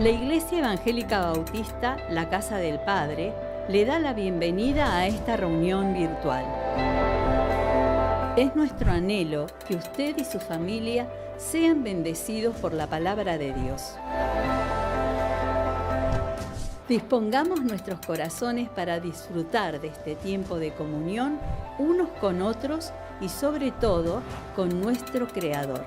La Iglesia Evangélica Bautista, la Casa del Padre, le da la bienvenida a esta reunión virtual. Es nuestro anhelo que usted y su familia sean bendecidos por la palabra de Dios. Dispongamos nuestros corazones para disfrutar de este tiempo de comunión unos con otros y sobre todo con nuestro Creador.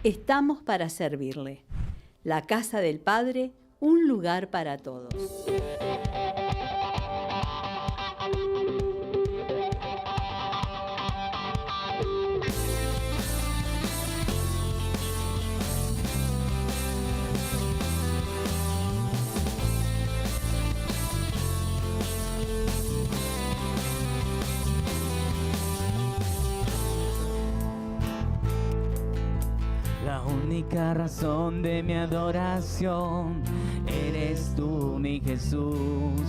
Estamos para servirle. La Casa del Padre, un lugar para todos. La única razón de mi adoración eres tú, mi Jesús.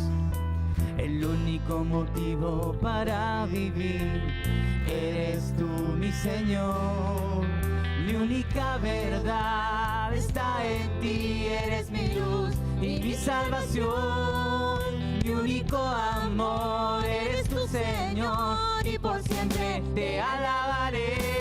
El único motivo para vivir eres tú, mi Señor. Mi única verdad está en ti, eres mi luz y mi salvación. Mi único amor eres tu Señor y por siempre te alabaré.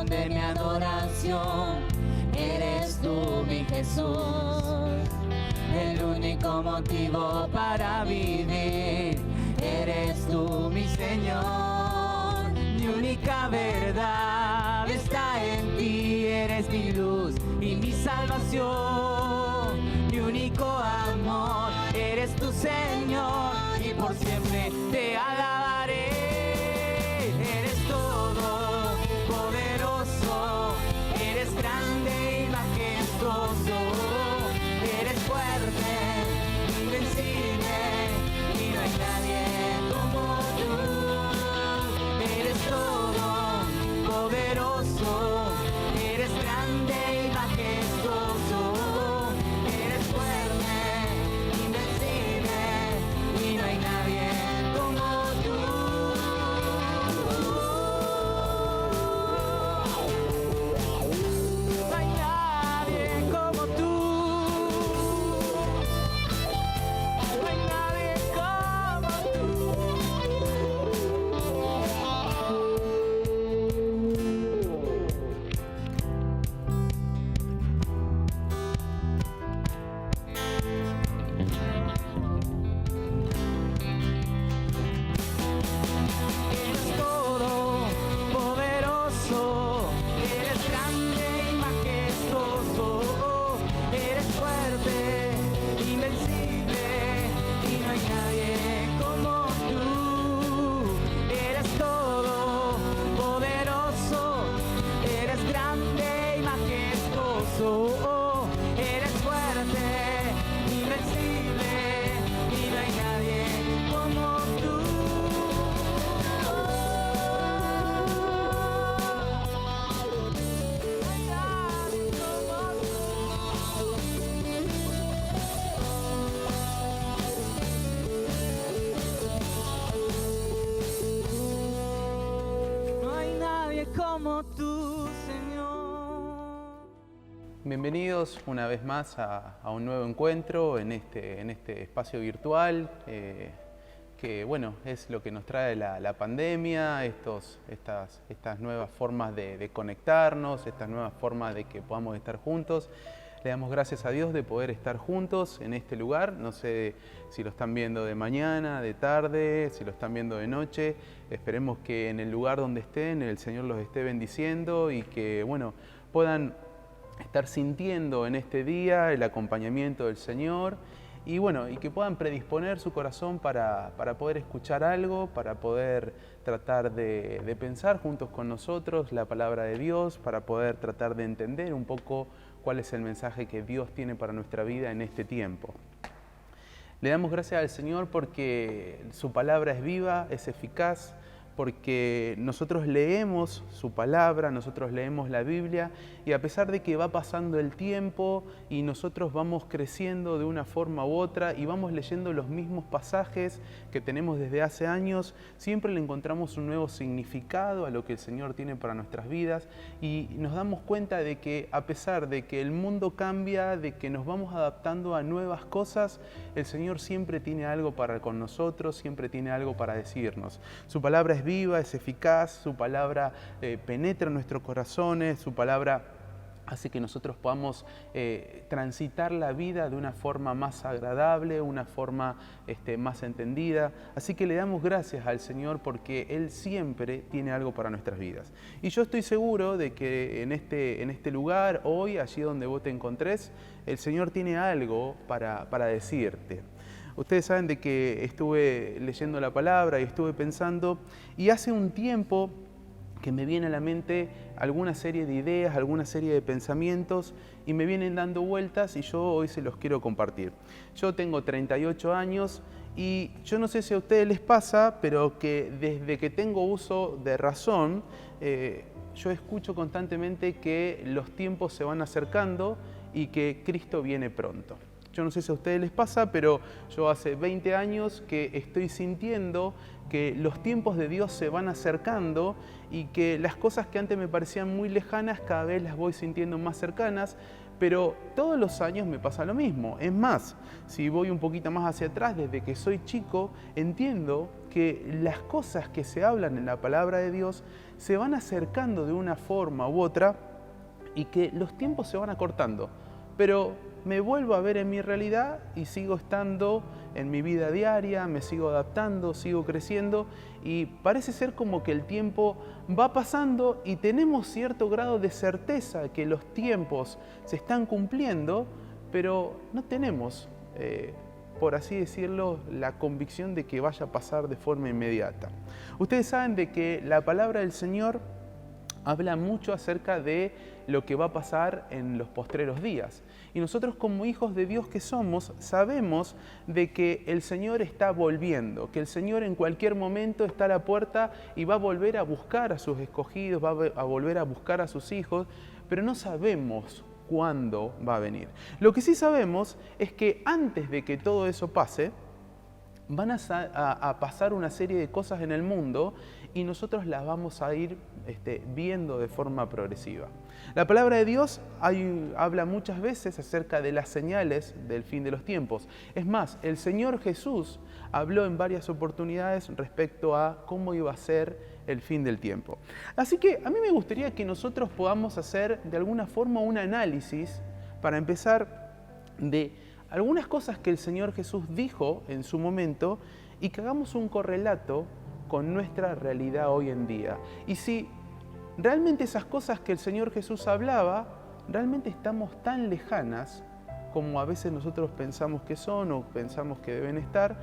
De mi adoración eres tú, mi Jesús. El único motivo para vivir eres tú, mi Señor. Mi única verdad está en ti, eres mi luz y mi salvación. Mi único amor eres tu Señor y por siempre te alabaré. Como tú, Señor. Bienvenidos una vez más a un nuevo encuentro en este espacio virtual, que bueno, es lo que nos trae la pandemia, estas nuevas formas de conectarnos, estas nuevas formas de que podamos estar juntos. Le damos gracias a Dios de poder estar juntos en este lugar. No sé si lo están viendo de mañana, de tarde, si lo están viendo de noche. Esperemos que en el lugar donde estén, el Señor los esté bendiciendo y que, bueno, puedan estar sintiendo en este día el acompañamiento del Señor y bueno, y que puedan predisponer su corazón para poder escuchar algo, para poder tratar de pensar juntos con nosotros la palabra de Dios, para poder tratar de entender un poco cuál es el mensaje que Dios tiene para nuestra vida en este tiempo. Le damos gracias al Señor porque su palabra es viva, es eficaz, porque nosotros leemos su palabra, nosotros leemos la Biblia, y a pesar de que va pasando el tiempo y nosotros vamos creciendo de una forma u otra y vamos leyendo los mismos pasajes que tenemos desde hace años, siempre le encontramos un nuevo significado a lo que el Señor tiene para nuestras vidas, y nos damos cuenta de que a pesar de que el mundo cambia, de que nos vamos adaptando a nuevas cosas, el Señor siempre tiene algo para con nosotros, siempre tiene algo para decirnos. Su palabra es viva, es eficaz, su palabra penetra en nuestros corazones, su palabra hace que nosotros podamos transitar la vida de una forma más agradable, una forma más entendida. Así que le damos gracias al Señor porque Él siempre tiene algo para nuestras vidas. Y yo estoy seguro de que en este lugar, hoy, allí donde vos te encontrés, el Señor tiene algo para decirte. Ustedes saben de que estuve leyendo la palabra y estuve pensando, y hace un tiempo que me viene a la mente alguna serie de ideas, alguna serie de pensamientos, y me vienen dando vueltas y yo hoy se los quiero compartir. Yo tengo 38 años y yo no sé si a ustedes les pasa, pero que desde que tengo uso de razón, yo escucho constantemente que los tiempos se van acercando y que Cristo viene pronto. Yo no sé si a ustedes les pasa, pero yo hace 20 años que estoy sintiendo que los tiempos de Dios se van acercando y que las cosas que antes me parecían muy lejanas cada vez las voy sintiendo más cercanas, pero todos los años me pasa lo mismo. Es más, si voy un poquito más hacia atrás, desde que soy chico, entiendo que las cosas que se hablan en la palabra de Dios se van acercando de una forma u otra y que los tiempos se van acortando. Pero me vuelvo a ver en mi realidad y sigo estando en mi vida diaria, me sigo adaptando, sigo creciendo, y parece ser como que el tiempo va pasando y tenemos cierto grado de certeza que los tiempos se están cumpliendo, pero no tenemos, por así decirlo, la convicción de que vaya a pasar de forma inmediata. Ustedes saben de que la palabra del Señor habla mucho acerca de lo que va a pasar en los postreros días. Y nosotros como hijos de Dios que somos, sabemos de que el Señor está volviendo, que el Señor en cualquier momento está a la puerta y va a volver a buscar a sus escogidos, va a volver a buscar a sus hijos, pero no sabemos cuándo va a venir. Lo que sí sabemos es que antes de que todo eso pase, van a pasar una serie de cosas en el mundo y nosotros las vamos a ir viendo de forma progresiva. La palabra de Dios habla muchas veces acerca de las señales del fin de los tiempos. Es más, el Señor Jesús habló en varias oportunidades respecto a cómo iba a ser el fin del tiempo. Así que a mí me gustaría que nosotros podamos hacer de alguna forma un análisis para empezar de algunas cosas que el Señor Jesús dijo en su momento y que hagamos un correlato con nuestra realidad hoy en día. Y si realmente esas cosas que el Señor Jesús hablaba, realmente estamos tan lejanas como a veces nosotros pensamos que son o pensamos que deben estar,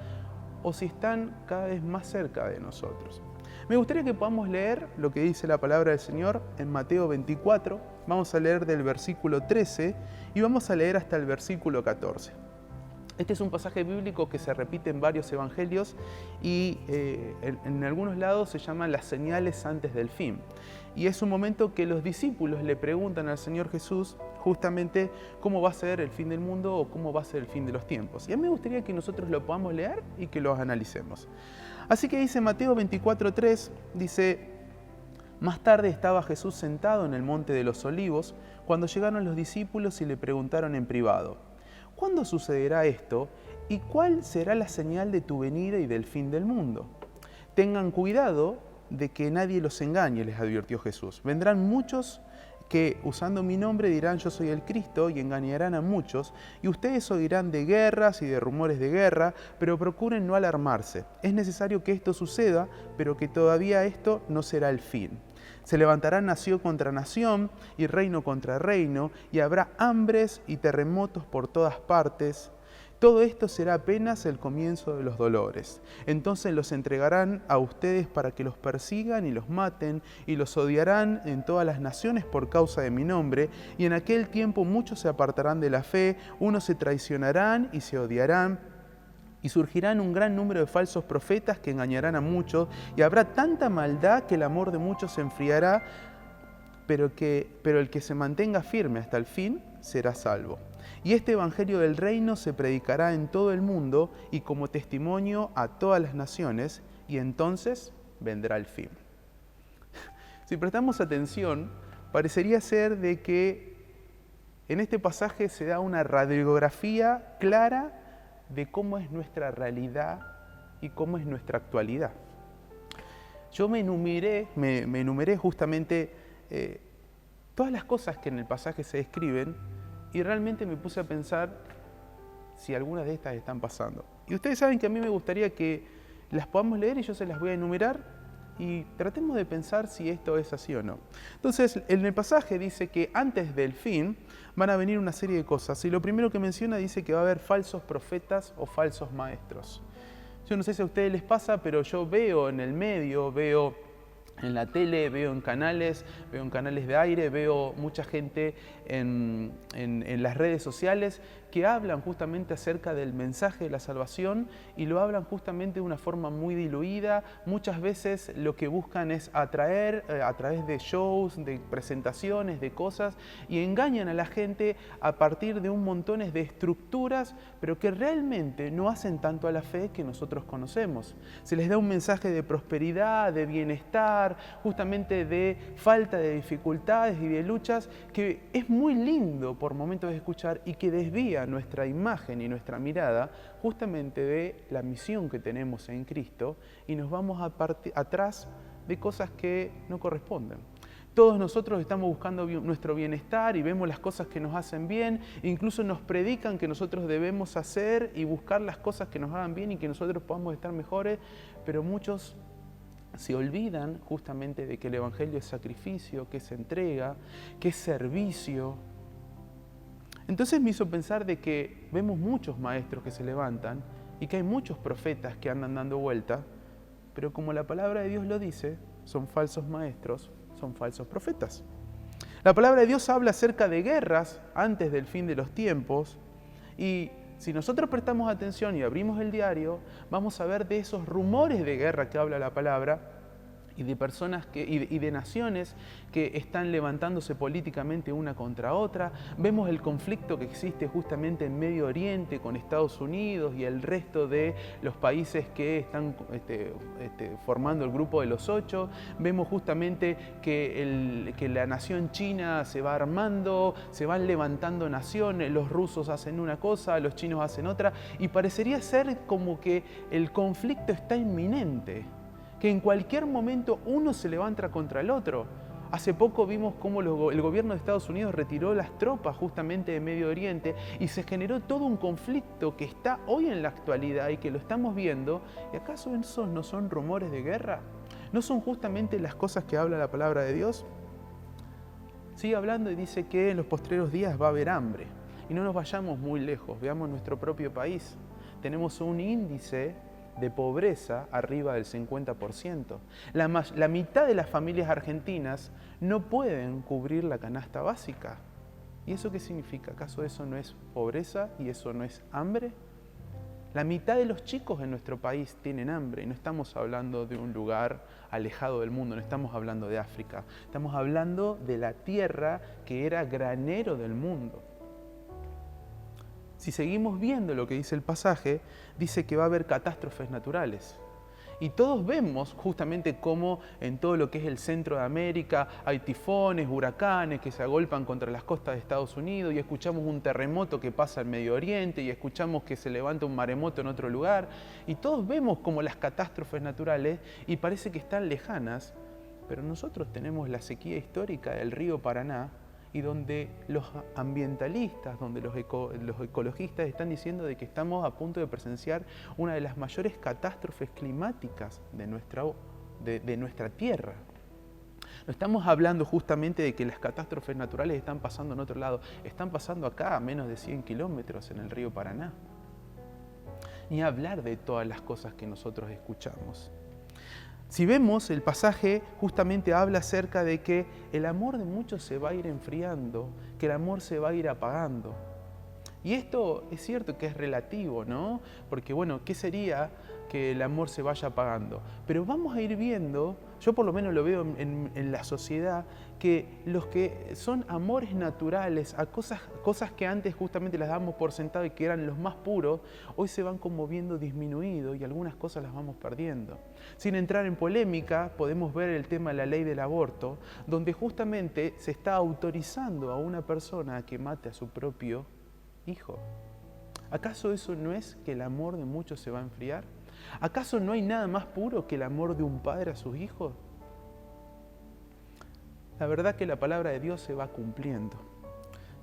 o si están cada vez más cerca de nosotros. Me gustaría que podamos leer lo que dice la palabra del Señor en Mateo 24. Vamos a leer del versículo 13 y vamos a leer hasta el versículo 14. Este es un pasaje bíblico que se repite en varios evangelios y en algunos lados se llaman las señales antes del fin. Y es un momento que los discípulos le preguntan al Señor Jesús justamente cómo va a ser el fin del mundo o cómo va a ser el fin de los tiempos. Y a mí me gustaría que nosotros lo podamos leer y que lo analicemos. Así que dice Mateo 24:3, dice: más tarde estaba Jesús sentado en el monte de los Olivos cuando llegaron los discípulos y le preguntaron en privado: ¿cuándo sucederá esto y cuál será la señal de tu venida y del fin del mundo? Tengan cuidado de que nadie los engañe, les advirtió Jesús. Vendrán muchos que usando mi nombre dirán yo soy el Cristo y engañarán a muchos, y ustedes oirán de guerras y de rumores de guerra, pero procuren no alarmarse. Es necesario que esto suceda, pero que todavía esto no será el fin. Se levantará nación contra nación y reino contra reino, y habrá hambres y terremotos por todas partes. Todo esto será apenas el comienzo de los dolores. Entonces los entregarán a ustedes para que los persigan y los maten, y los odiarán en todas las naciones por causa de mi nombre, y en aquel tiempo muchos se apartarán de la fe, unos se traicionarán y se odiarán, y surgirán un gran número de falsos profetas que engañarán a muchos, y habrá tanta maldad que el amor de muchos se enfriará, pero el que se mantenga firme hasta el fin será salvo. Y este evangelio del reino se predicará en todo el mundo y como testimonio a todas las naciones, y entonces vendrá el fin. Si prestamos atención, parecería ser de que en este pasaje se da una radiografía clara de cómo es nuestra realidad y cómo es nuestra actualidad. Yo me enumeré justamente todas las cosas que en el pasaje se describen, y realmente me puse a pensar si algunas de estas están pasando. Y ustedes saben que a mí me gustaría que las podamos leer y yo se las voy a enumerar y tratemos de pensar si esto es así o no. Entonces, en el pasaje dice que antes del fin van a venir una serie de cosas. Y lo primero que menciona dice que va a haber falsos profetas o falsos maestros. Yo no sé si a ustedes les pasa, pero yo veo en el medio, veo en la tele, veo en canales de aire, veo mucha gente en las redes sociales que hablan justamente acerca del mensaje de la salvación y lo hablan justamente de una forma muy diluida. Muchas veces lo que buscan es atraer a través de shows, de presentaciones, de cosas, y engañan a la gente a partir de un montón de estructuras, pero que realmente no hacen tanto a la fe que nosotros conocemos. Se les da un mensaje de prosperidad, de bienestar, justamente de falta de dificultades y de luchas, que es muy lindo por momentos de escuchar y que desvía nuestra imagen y nuestra mirada justamente de la misión que tenemos en Cristo y nos vamos atrás de cosas que no corresponden. Todos nosotros estamos buscando nuestro bienestar y vemos las cosas que nos hacen bien, e incluso nos predican que nosotros debemos hacer y buscar las cosas que nos hagan bien y que nosotros podamos estar mejores, pero muchos se olvidan justamente de que el Evangelio es sacrificio, que es entrega, que es servicio. Entonces me hizo pensar de que vemos muchos maestros que se levantan y que hay muchos profetas que andan dando vuelta, pero como la palabra de Dios lo dice, son falsos maestros, son falsos profetas. La palabra de Dios habla acerca de guerras antes del fin de los tiempos, y si nosotros prestamos atención y abrimos el diario, vamos a ver de esos rumores de guerra que habla la palabra, y de personas y de naciones que están levantándose políticamente una contra otra. Vemos el conflicto que existe justamente en Medio Oriente con Estados Unidos y el resto de los países que están formando el grupo de los 8. Vemos justamente que la nación china se va armando, se van levantando naciones, los rusos hacen una cosa, los chinos hacen otra, y parecería ser como que el conflicto está inminente, que en cualquier momento uno se levanta contra el otro. Hace poco vimos cómo el gobierno de Estados Unidos retiró las tropas justamente de Medio Oriente y se generó todo un conflicto que está hoy en la actualidad y que lo estamos viendo. ¿Y acaso esos no son rumores de guerra? ¿No son justamente las cosas que habla la palabra de Dios? Sigue hablando y dice que en los postreros días va a haber hambre. Y no nos vayamos muy lejos, veamos nuestro propio país. Tenemos un índice de pobreza arriba del 50%. La mitad de las familias argentinas no pueden cubrir la canasta básica. ¿Y eso qué significa? ¿Acaso eso no es pobreza y eso no es hambre? La mitad de los chicos en nuestro país tienen hambre, y no estamos hablando de un lugar alejado del mundo, no estamos hablando de África, estamos hablando de la tierra que era granero del mundo. Si seguimos viendo lo que dice el pasaje, dice que va a haber catástrofes naturales. Y todos vemos justamente cómo en todo lo que es el centro de América hay tifones, huracanes que se agolpan contra las costas de Estados Unidos, y escuchamos un terremoto que pasa al Medio Oriente, y escuchamos que se levanta un maremoto en otro lugar. Y todos vemos como las catástrofes naturales, y parece que están lejanas, pero nosotros tenemos la sequía histórica del río Paraná, y donde los ambientalistas, donde los ecologistas están diciendo de que estamos a punto de presenciar una de las mayores catástrofes climáticas de nuestra tierra. No estamos hablando justamente de que las catástrofes naturales están pasando en otro lado, están pasando acá a menos de 100 kilómetros en el río Paraná. Ni hablar de todas las cosas que nosotros escuchamos. Si vemos, el pasaje justamente habla acerca de que el amor de muchos se va a ir enfriando, que el amor se va a ir apagando. Y esto es cierto que es relativo, ¿no? Porque bueno, ¿qué sería que el amor se vaya apagando? Pero vamos a ir viendo, yo por lo menos lo veo en la sociedad, que los que son amores naturales a cosas que antes justamente las dábamos por sentado y que eran los más puros, hoy se van como viendo disminuido y algunas cosas las vamos perdiendo. Sin entrar en polémica, podemos ver el tema de la ley del aborto, donde justamente se está autorizando a una persona a que mate a su propio hijo. ¿Acaso eso no es que el amor de muchos se va a enfriar? ¿Acaso no hay nada más puro que el amor de un padre a sus hijos? La verdad que la palabra de Dios se va cumpliendo.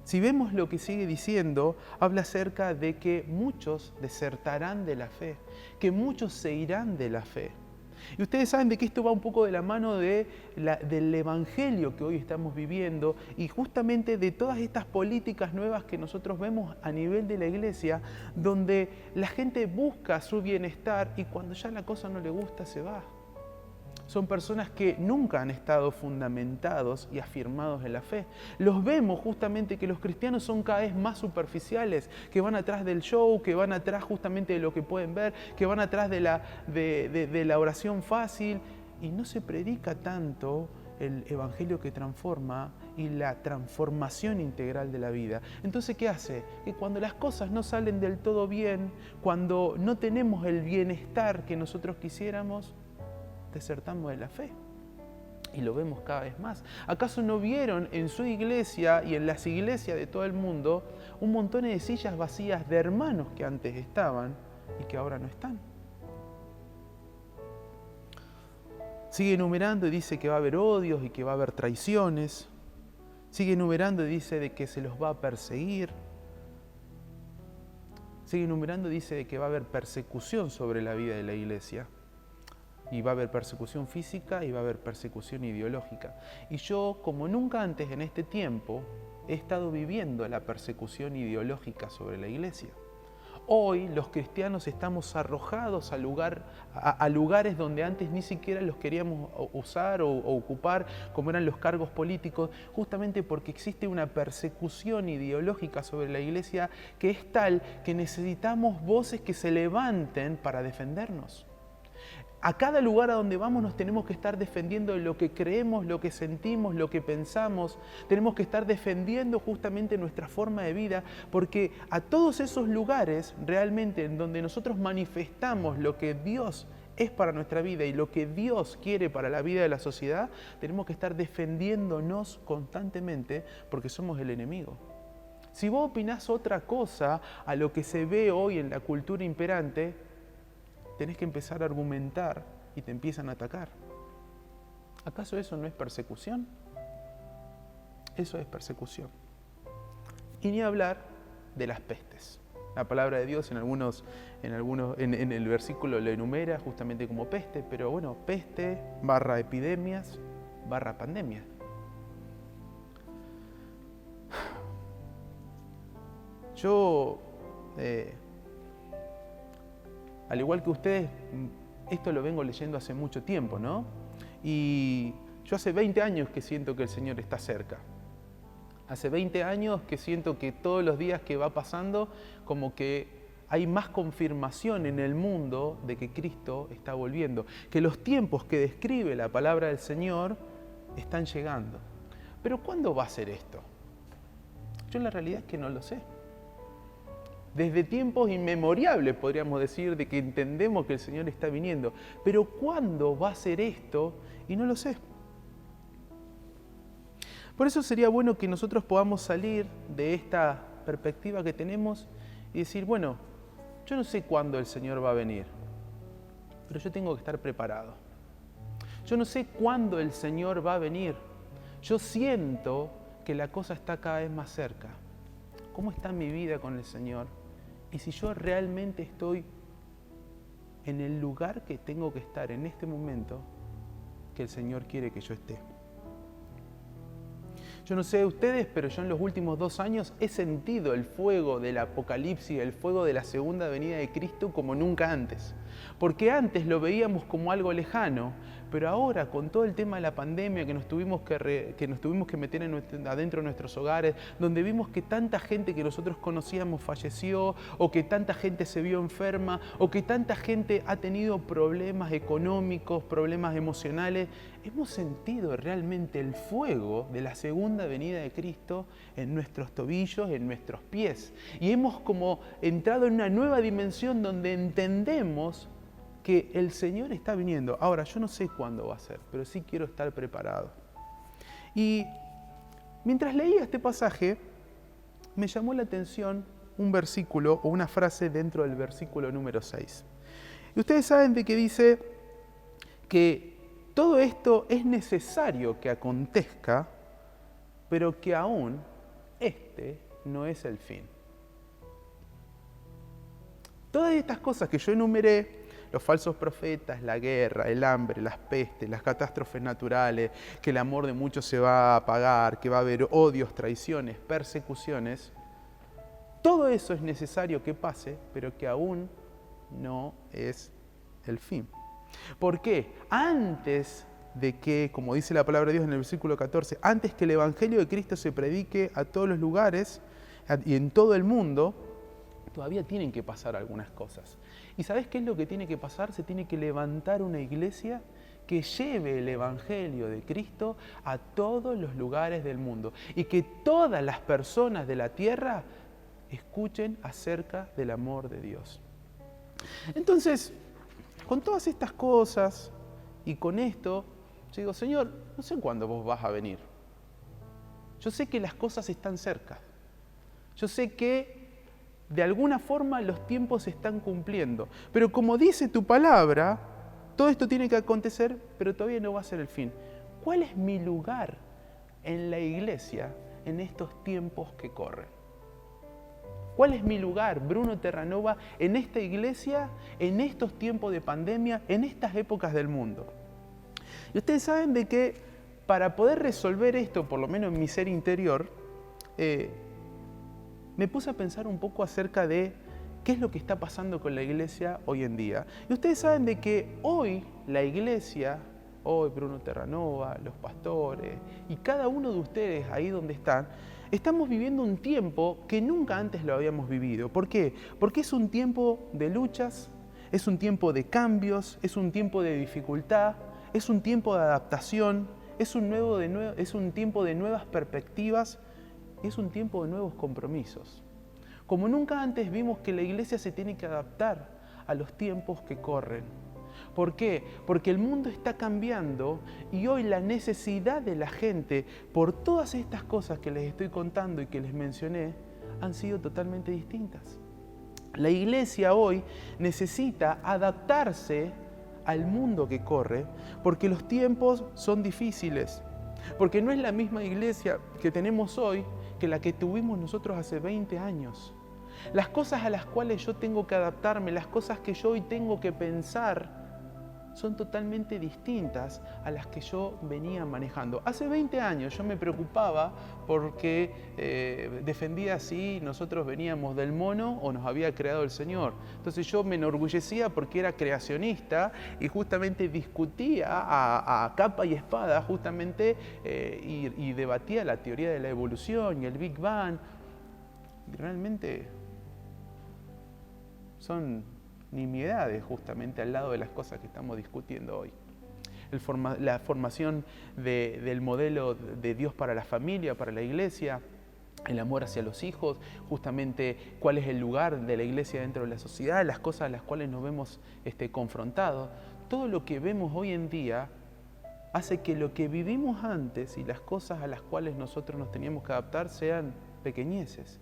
Si vemos lo que sigue diciendo, habla acerca de que muchos desertarán de la fe, que muchos se irán de la fe. Y ustedes saben de que esto va un poco de la mano del evangelio que hoy estamos viviendo y justamente de todas estas políticas nuevas que nosotros vemos a nivel de la iglesia, donde la gente busca su bienestar y cuando ya la cosa no le gusta se va. Son personas que nunca han estado fundamentados y afirmados en la fe. Los vemos justamente que los cristianos son cada vez más superficiales, que van atrás del show, que van atrás justamente de lo que pueden ver, que van atrás de la oración fácil. Y no se predica tanto el evangelio que transforma y la transformación integral de la vida. Entonces, ¿qué hace? Que cuando las cosas no salen del todo bien, cuando no tenemos el bienestar que nosotros quisiéramos, desertamos de la fe. Y lo vemos cada vez más. ¿Acaso no vieron en su iglesia y en las iglesias de todo el mundo un montón de sillas vacías de hermanos que antes estaban y que ahora no están? Sigue enumerando y dice que va a haber odios y que va a haber traiciones. Sigue enumerando y dice de que se los va a perseguir. Sigue enumerando y dice de que va a haber persecución sobre la vida de la iglesia. Y va a haber persecución física y va a haber persecución ideológica. Y yo, como nunca antes en este tiempo, he estado viviendo la persecución ideológica sobre la iglesia. Hoy los cristianos estamos arrojados a lugares donde antes ni siquiera los queríamos usar o ocupar, como eran los cargos políticos, justamente porque existe una persecución ideológica sobre la iglesia que es tal que necesitamos voces que se levanten para defendernos. A cada lugar a donde vamos nos tenemos que estar defendiendo lo que creemos, lo que sentimos, lo que pensamos. Tenemos que estar defendiendo justamente nuestra forma de vida, porque a todos esos lugares realmente en donde nosotros manifestamos lo que Dios es para nuestra vida y lo que Dios quiere para la vida de la sociedad, tenemos que estar defendiéndonos constantemente porque somos el enemigo. Si vos opinás otra cosa a lo que se ve hoy en la cultura imperante, tenés que empezar a argumentar y te empiezan a atacar. ¿Acaso eso no es persecución? Eso es persecución. Y ni hablar de las pestes. La palabra de Dios en el versículo lo enumera justamente como peste, pero bueno, peste / epidemias / pandemia. Yo al igual que ustedes, esto lo vengo leyendo hace mucho tiempo, ¿no? Y yo hace 20 años que siento que el Señor está cerca. Hace 20 años que siento que todos los días que va pasando, como que hay más confirmación en el mundo de que Cristo está volviendo. Que los tiempos que describe la palabra del Señor están llegando. Pero ¿cuándo va a ser esto? Yo la realidad es que no lo sé. Desde tiempos inmemorables podríamos decir de que entendemos que el Señor está viniendo. Pero ¿cuándo va a ser esto? Y no lo sé. Por eso sería bueno que nosotros podamos salir de esta perspectiva que tenemos y decir, bueno, yo no sé cuándo el Señor va a venir, pero yo tengo que estar preparado. Yo no sé cuándo el Señor va a venir. Yo siento que la cosa está cada vez más cerca. ¿Cómo está mi vida con el Señor? Y si yo realmente estoy en el lugar que tengo que estar en este momento, que el Señor quiere que yo esté. Yo no sé ustedes, pero yo en los últimos 2 años he sentido el fuego del Apocalipsis, el fuego de la segunda venida de Cristo como nunca antes. Porque antes lo veíamos como algo lejano, pero ahora con todo el tema de la pandemia que nos tuvimos que meter adentro de nuestros hogares, donde vimos que tanta gente que nosotros conocíamos falleció, o que tanta gente se vio enferma, o que tanta gente ha tenido problemas económicos, problemas emocionales, hemos sentido realmente el fuego de la segunda venida de Cristo en nuestros tobillos, en nuestros pies. Y hemos como entrado en una nueva dimensión donde entendemos que el Señor está viniendo. Ahora, yo no sé cuándo va a ser, pero sí quiero estar preparado. Y mientras leía este pasaje, me llamó la atención un versículo o una frase dentro del versículo número 6. Y ustedes saben de que dice que todo esto es necesario que acontezca, pero que aún este no es el fin. Todas estas cosas que yo enumeré, los falsos profetas, la guerra, el hambre, las pestes, las catástrofes naturales, que el amor de muchos se va a apagar, que va a haber odios, traiciones, persecuciones, todo eso es necesario que pase, pero que aún no es el fin. ¿Por qué? Antes de que, como dice la palabra de Dios en el versículo 14, antes que el Evangelio de Cristo se predique a todos los lugares y en todo el mundo, todavía tienen que pasar algunas cosas. ¿Y sabes qué es lo que tiene que pasar? Se tiene que levantar una iglesia que lleve el Evangelio de Cristo a todos los lugares del mundo y que todas las personas de la tierra escuchen acerca del amor de Dios. Entonces, con todas estas cosas y con esto, yo digo, Señor, no sé cuándo vos vas a venir. Yo sé que las cosas están cerca. Yo sé que de alguna forma los tiempos se están cumpliendo. Pero como dice tu palabra, todo esto tiene que acontecer, pero todavía no va a ser el fin. ¿Cuál es mi lugar en la iglesia en estos tiempos que corren? ¿Cuál es mi lugar, Bruno Terranova, en esta iglesia, en estos tiempos de pandemia, en estas épocas del mundo? Y ustedes saben de que para poder resolver esto, por lo menos en mi ser interior, me puse a pensar un poco acerca de qué es lo que está pasando con la iglesia hoy en día. Y ustedes saben de que hoy la iglesia, hoy Bruno Terranova, los pastores y cada uno de ustedes ahí donde están, estamos viviendo un tiempo que nunca antes lo habíamos vivido. ¿Por qué? Porque es un tiempo de luchas, es un tiempo de cambios, es un tiempo de dificultad, es un tiempo de adaptación, es un tiempo de nuevas perspectivas, es un tiempo de nuevos compromisos. Como nunca antes vimos que la iglesia se tiene que adaptar a los tiempos que corren. ¿Por qué? Porque el mundo está cambiando y hoy la necesidad de la gente por todas estas cosas que les estoy contando y que les mencioné han sido totalmente distintas. La iglesia hoy necesita adaptarse al mundo que corre porque los tiempos son difíciles. Porque no es la misma iglesia que tenemos hoy que la que tuvimos nosotros hace 20 años. Las cosas a las cuales yo tengo que adaptarme, las cosas que yo hoy tengo que pensar, son totalmente distintas a las que yo venía manejando. Hace 20 años yo me preocupaba porque defendía si nosotros veníamos del mono o nos había creado el Señor. Entonces yo me enorgullecía porque era creacionista y justamente discutía a capa y espada justamente y debatía la teoría de la evolución y el Big Bang. Y realmente son nimiedades justamente al lado de las cosas que estamos discutiendo hoy. La formación del modelo de Dios para la familia, para la iglesia, el amor hacia los hijos, justamente cuál es el lugar de la iglesia dentro de la sociedad, las cosas a las cuales nos vemos confrontados. Todo lo que vemos hoy en día hace que lo que vivimos antes y las cosas a las cuales nosotros nos teníamos que adaptar sean pequeñeces.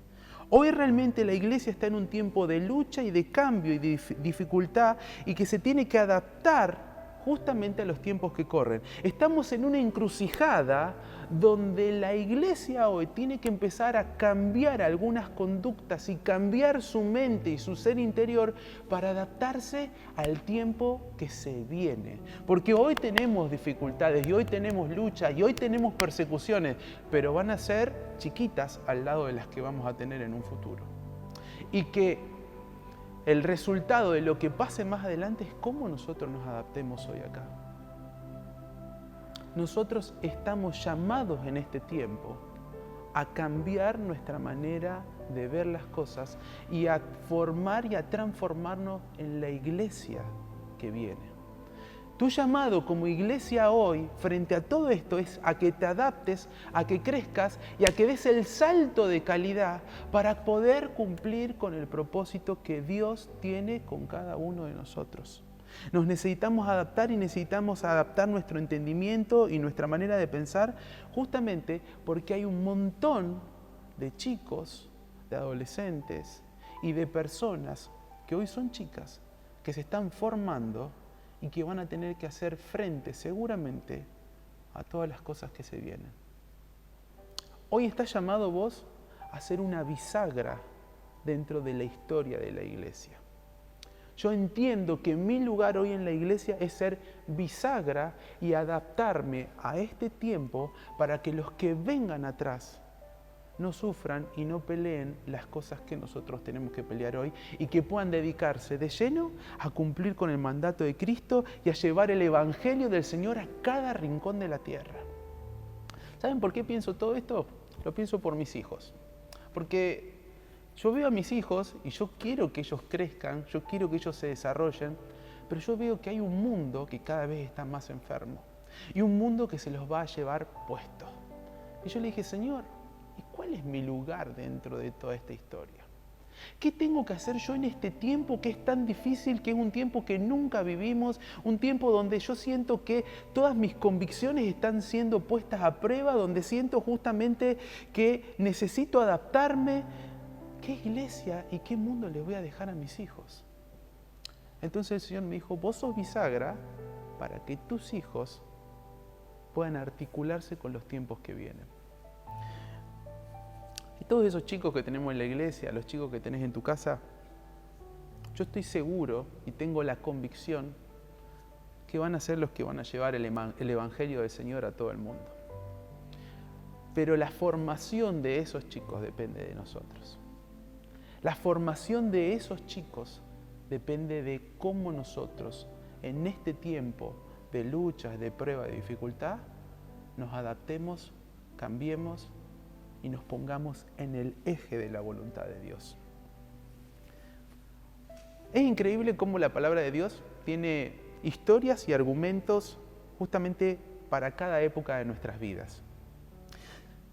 Hoy realmente la iglesia está en un tiempo de lucha y de cambio y de dificultad y que se tiene que adaptar justamente a los tiempos que corren. Estamos en una encrucijada donde la iglesia hoy tiene que empezar a cambiar algunas conductas y cambiar su mente y su ser interior para adaptarse al tiempo que se viene. Porque hoy tenemos dificultades y hoy tenemos luchas y hoy tenemos persecuciones, pero van a ser chiquitas al lado de las que vamos a tener en un futuro. Y que el resultado de lo que pase más adelante es cómo nosotros nos adaptemos hoy acá. Nosotros estamos llamados en este tiempo a cambiar nuestra manera de ver las cosas y a formar y a transformarnos en la iglesia que viene. Tu llamado como iglesia hoy, frente a todo esto, es a que te adaptes, a que crezcas y a que des el salto de calidad para poder cumplir con el propósito que Dios tiene con cada uno de nosotros. Nos necesitamos adaptar y necesitamos adaptar nuestro entendimiento y nuestra manera de pensar justamente porque hay un montón de chicos, de adolescentes y de personas que hoy son chicas, que se están formando y que van a tener que hacer frente seguramente a todas las cosas que se vienen. Hoy estás llamado vos a ser una bisagra dentro de la historia de la iglesia. Yo entiendo que mi lugar hoy en la iglesia es ser bisagra y adaptarme a este tiempo para que los que vengan atrás no sufran y no peleen las cosas que nosotros tenemos que pelear hoy y que puedan dedicarse de lleno a cumplir con el mandato de Cristo y a llevar el Evangelio del Señor a cada rincón de la tierra. ¿Saben por qué pienso todo esto? Lo pienso por mis hijos. Porque yo veo a mis hijos y yo quiero que ellos crezcan, yo quiero que ellos se desarrollen, pero yo veo que hay un mundo que cada vez está más enfermo y un mundo que se los va a llevar puestos. Y yo le dije, Señor, ¿y cuál es mi lugar dentro de toda esta historia? ¿Qué tengo que hacer yo en este tiempo que es tan difícil, que es un tiempo que nunca vivimos, un tiempo donde yo siento que todas mis convicciones están siendo puestas a prueba, donde siento justamente que necesito adaptarme? ¿Qué iglesia y qué mundo le voy a dejar a mis hijos? Entonces el Señor me dijo, vos sos bisagra para que tus hijos puedan articularse con los tiempos que vienen. Y todos esos chicos que tenemos en la iglesia, los chicos que tenés en tu casa, yo estoy seguro y tengo la convicción que van a ser los que van a llevar el Evangelio del Señor a todo el mundo. Pero la formación de esos chicos depende de nosotros. La formación de esos chicos depende de cómo nosotros, en este tiempo de luchas, de prueba, de dificultad, nos adaptemos, cambiemos y nos pongamos en el eje de la voluntad de Dios. Es increíble cómo la palabra de Dios tiene historias y argumentos justamente para cada época de nuestras vidas.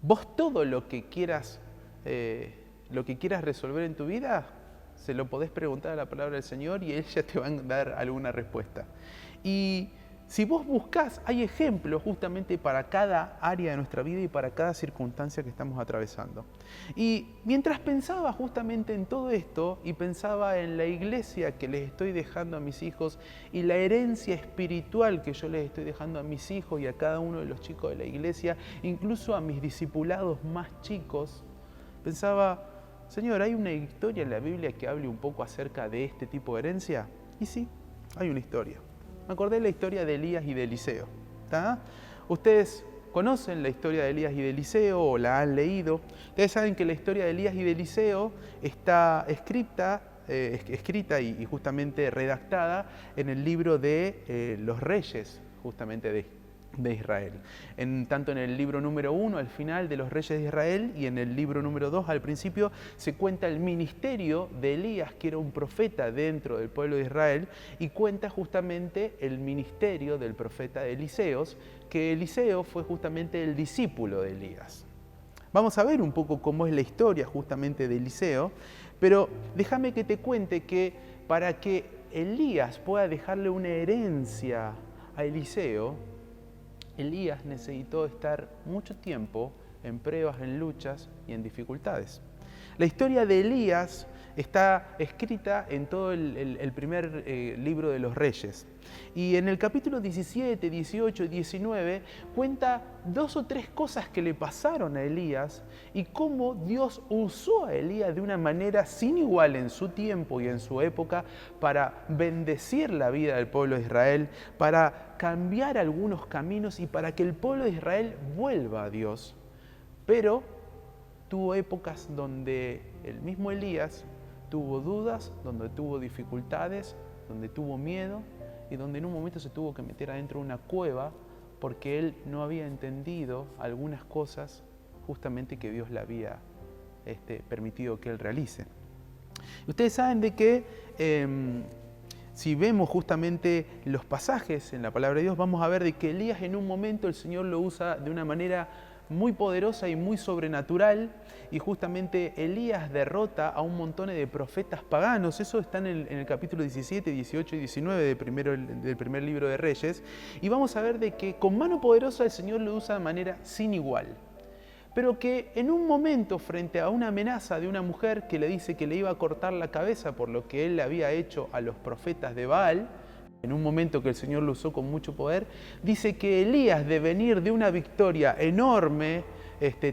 Vos todo lo que quieras resolver en tu vida, se lo podés preguntar a la palabra del Señor y Él ya te va a dar alguna respuesta. Y si vos buscás, hay ejemplos justamente para cada área de nuestra vida y para cada circunstancia que estamos atravesando. Y mientras pensaba justamente en todo esto y pensaba en la iglesia que les estoy dejando a mis hijos y la herencia espiritual que yo les estoy dejando a mis hijos y a cada uno de los chicos de la iglesia, incluso a mis discipulados más chicos, pensaba, Señor, ¿hay una historia en la Biblia que hable un poco acerca de este tipo de herencia? Y sí, hay una historia. Me acordé de la historia de Elías y de Eliseo. ¿Tá? Ustedes conocen la historia de Elías y de Eliseo o la han leído. Ustedes saben que la historia de Elías y de Eliseo está escrita y justamente redactada en el libro de los reyes, justamente de Israel. Tanto en el libro número 1, al final de los reyes de Israel, y en el libro número 2, al principio, se cuenta el ministerio de Elías, que era un profeta dentro del pueblo de Israel, y cuenta justamente el ministerio del profeta Eliseos, que Eliseo fue justamente el discípulo de Elías. Vamos a ver un poco cómo es la historia justamente de Eliseo, pero déjame que te cuente que para que Elías pueda dejarle una herencia a Eliseo, Elías necesitó estar mucho tiempo en pruebas, en luchas y en dificultades. La historia de Elías está escrita en todo el primer libro de los Reyes. Y en el capítulo 17, 18 y 19 cuenta 2 o 3 cosas que le pasaron a Elías y cómo Dios usó a Elías de una manera sin igual en su tiempo y en su época para bendecir la vida del pueblo de Israel, para cambiar algunos caminos y para que el pueblo de Israel vuelva a Dios. Pero tuvo épocas donde el mismo Elías tuvo dudas, donde tuvo dificultades, donde tuvo miedo y donde en un momento se tuvo que meter adentro de una cueva porque él no había entendido algunas cosas justamente que Dios le había permitido que él realice. Ustedes saben de que si vemos justamente los pasajes en la palabra de Dios, vamos a ver de que Elías en un momento el Señor lo usa de una manera muy poderosa y muy sobrenatural, y justamente Elías derrota a un montón de profetas paganos. Eso está en el capítulo 17, 18 y 19 del primer libro de Reyes, y vamos a ver de que con mano poderosa el Señor lo usa de manera sin igual, pero que en un momento, frente a una amenaza de una mujer que le dice que le iba a cortar la cabeza por lo que él le había hecho a los profetas de Baal, en un momento que el Señor lo usó con mucho poder, dice que Elías, de venir de una victoria enorme,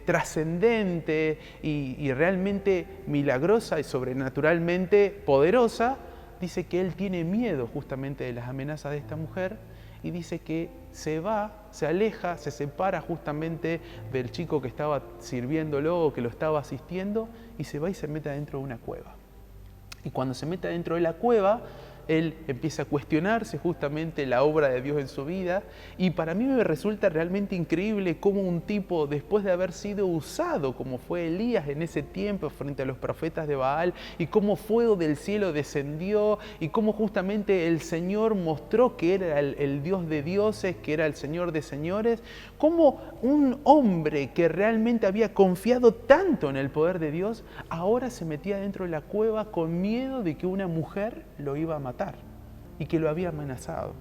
trascendente y realmente milagrosa y sobrenaturalmente poderosa, dice que él tiene miedo justamente de las amenazas de esta mujer y dice que se va, se aleja, se separa justamente del chico que estaba sirviéndolo o que lo estaba asistiendo y se va y se mete adentro de una cueva. Y cuando se mete adentro de la cueva, él empieza a cuestionarse justamente la obra de Dios en su vida, y para mí me resulta realmente increíble cómo un tipo, después de haber sido usado como fue Elías en ese tiempo frente a los profetas de Baal, y cómo fuego del cielo descendió, y cómo justamente el Señor mostró que era el Dios de dioses, que era el Señor de señores, cómo un hombre que realmente había confiado tanto en el poder de Dios, ahora se metía dentro de la cueva con miedo de que una mujer lo iba a matar y que lo había amenazado.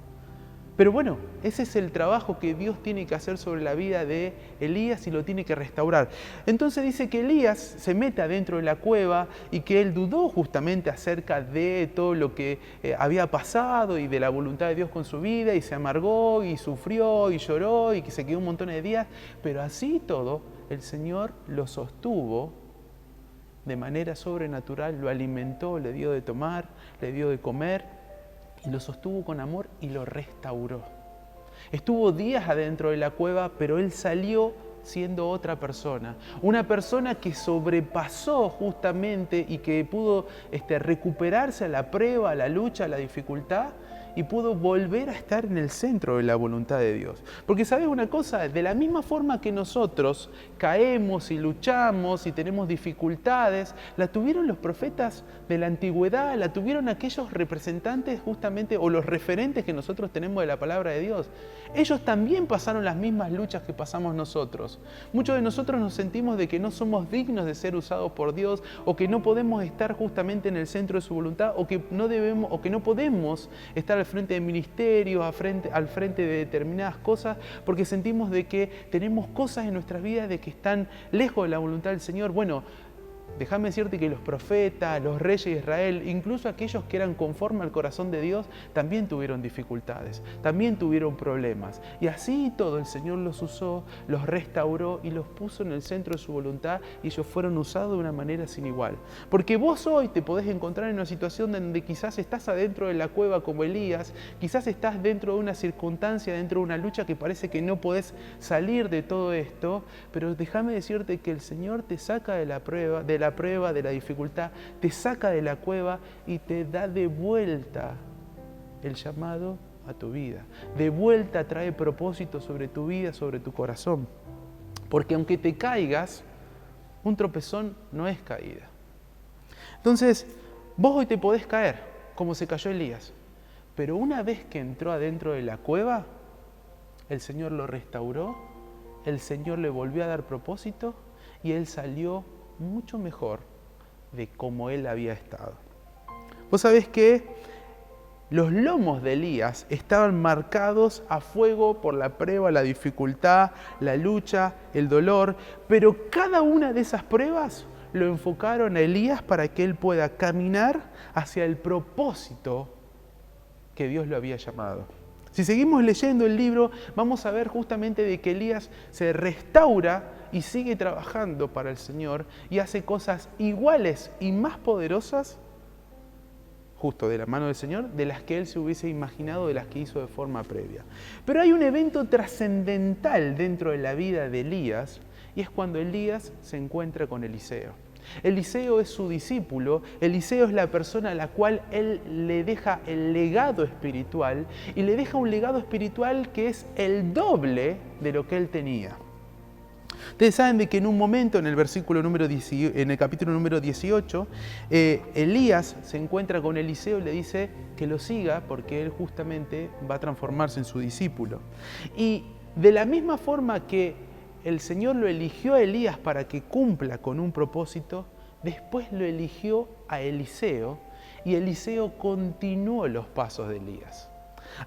Pero bueno, ese es el trabajo que Dios tiene que hacer sobre la vida de Elías y lo tiene que restaurar. Entonces dice que Elías se mete adentro de la cueva y que él dudó justamente acerca de todo lo que había pasado y de la voluntad de Dios con su vida, y se amargó y sufrió y lloró y que se quedó un montón de días, pero así todo el Señor lo sostuvo de manera sobrenatural, lo alimentó, le dio de tomar, le dio de comer y lo sostuvo con amor y lo restauró. Estuvo días adentro de la cueva, pero él salió siendo otra persona, una persona que sobrepasó justamente y que pudo recuperarse a la prueba, a la lucha, a la dificultad, y pudo volver a estar en el centro de la voluntad de Dios. Porque ¿sabes una cosa? De la misma forma que nosotros caemos y luchamos y tenemos dificultades, la tuvieron los profetas de la antigüedad, la tuvieron aquellos representantes justamente, o los referentes que nosotros tenemos de la palabra de Dios. Ellos también pasaron las mismas luchas que pasamos nosotros. Muchos de nosotros nos sentimos de que no somos dignos de ser usados por Dios, o que no podemos estar justamente en el centro de su voluntad, o que no debemos, o que no podemos estar al frente de ministerios, al frente de determinadas cosas, porque sentimos de que tenemos cosas en nuestras vidas de que están lejos de la voluntad del Señor. Bueno, déjame decirte que los profetas, los reyes de Israel, incluso aquellos que eran conforme al corazón de Dios, también tuvieron dificultades, también tuvieron problemas. Y así todo el Señor los usó, los restauró y los puso en el centro de su voluntad, y ellos fueron usados de una manera sin igual. Porque vos hoy te podés encontrar en una situación donde quizás estás adentro de la cueva como Elías, quizás estás dentro de una circunstancia, dentro de una lucha que parece que no podés salir de todo esto, pero déjame decirte que el Señor te saca de la prueba, de la dificultad, te saca de la cueva y te da de vuelta el llamado a tu vida. De vuelta trae propósito sobre tu vida, sobre tu corazón. Porque aunque te caigas, un tropezón no es caída. Entonces, vos hoy te podés caer, como se cayó Elías. Pero una vez que entró adentro de la cueva, el Señor lo restauró, el Señor le volvió a dar propósito y él salió mucho mejor de como él había estado. Vos sabés que los lomos de Elías estaban marcados a fuego por la prueba, la dificultad, la lucha, el dolor, pero cada una de esas pruebas lo enfocaron a Elías para que él pueda caminar hacia el propósito que Dios lo había llamado. Si seguimos leyendo el libro, vamos a ver justamente de que Elías se restaura y sigue trabajando para el Señor y hace cosas iguales y más poderosas, justo de la mano del Señor, de las que él se hubiese imaginado, de las que hizo de forma previa. Pero hay un evento trascendental dentro de la vida de Elías, y es cuando Elías se encuentra con Eliseo. Eliseo es su discípulo, Eliseo es la persona a la cual él le deja el legado espiritual, y le deja un legado espiritual que es el doble de lo que él tenía. Ustedes saben de que en un momento, en el capítulo número 18, Elías se encuentra con Eliseo y le dice que lo siga porque él justamente va a transformarse en su discípulo. Y de la misma forma que el Señor lo eligió a Elías para que cumpla con un propósito, después lo eligió a Eliseo y Eliseo continuó los pasos de Elías.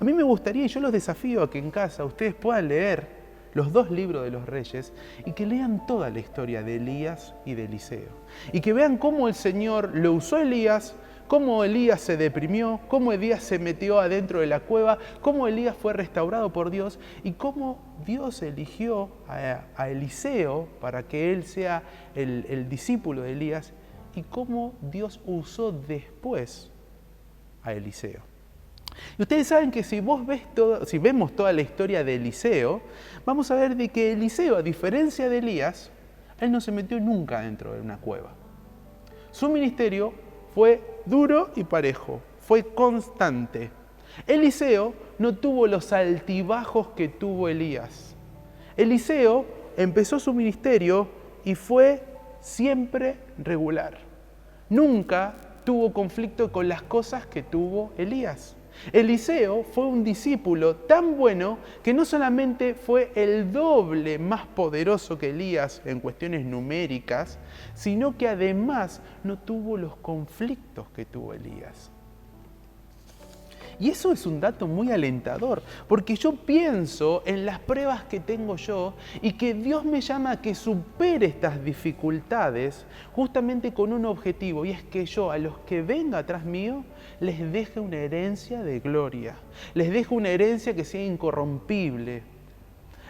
A mí me gustaría, y yo los desafío a que en casa ustedes puedan leer los 2 libros de los Reyes y que lean toda la historia de Elías y de Eliseo. Y que vean cómo el Señor lo usó a Elías, cómo Elías se deprimió, cómo Elías se metió adentro de la cueva, cómo Elías fue restaurado por Dios y cómo Dios eligió a Eliseo para que él sea el discípulo de Elías y cómo Dios usó después a Eliseo. Y ustedes saben que si vemos toda la historia de Eliseo, vamos a ver de que Eliseo, a diferencia de Elías, él no se metió nunca dentro de una cueva. Su ministerio fue duro y parejo, fue constante. Eliseo no tuvo los altibajos que tuvo Elías. Eliseo empezó su ministerio y fue siempre regular. Nunca tuvo conflicto con las cosas que tuvo Elías. Eliseo fue un discípulo tan bueno que no solamente fue el doble más poderoso que Elías en cuestiones numéricas, sino que además no tuvo los conflictos que tuvo Elías. Y eso es un dato muy alentador, porque yo pienso en las pruebas que tengo yo y que Dios me llama a que supere estas dificultades justamente con un objetivo, y es que yo a los que venga atrás mío les deje una herencia de gloria, les deje una herencia que sea incorrompible.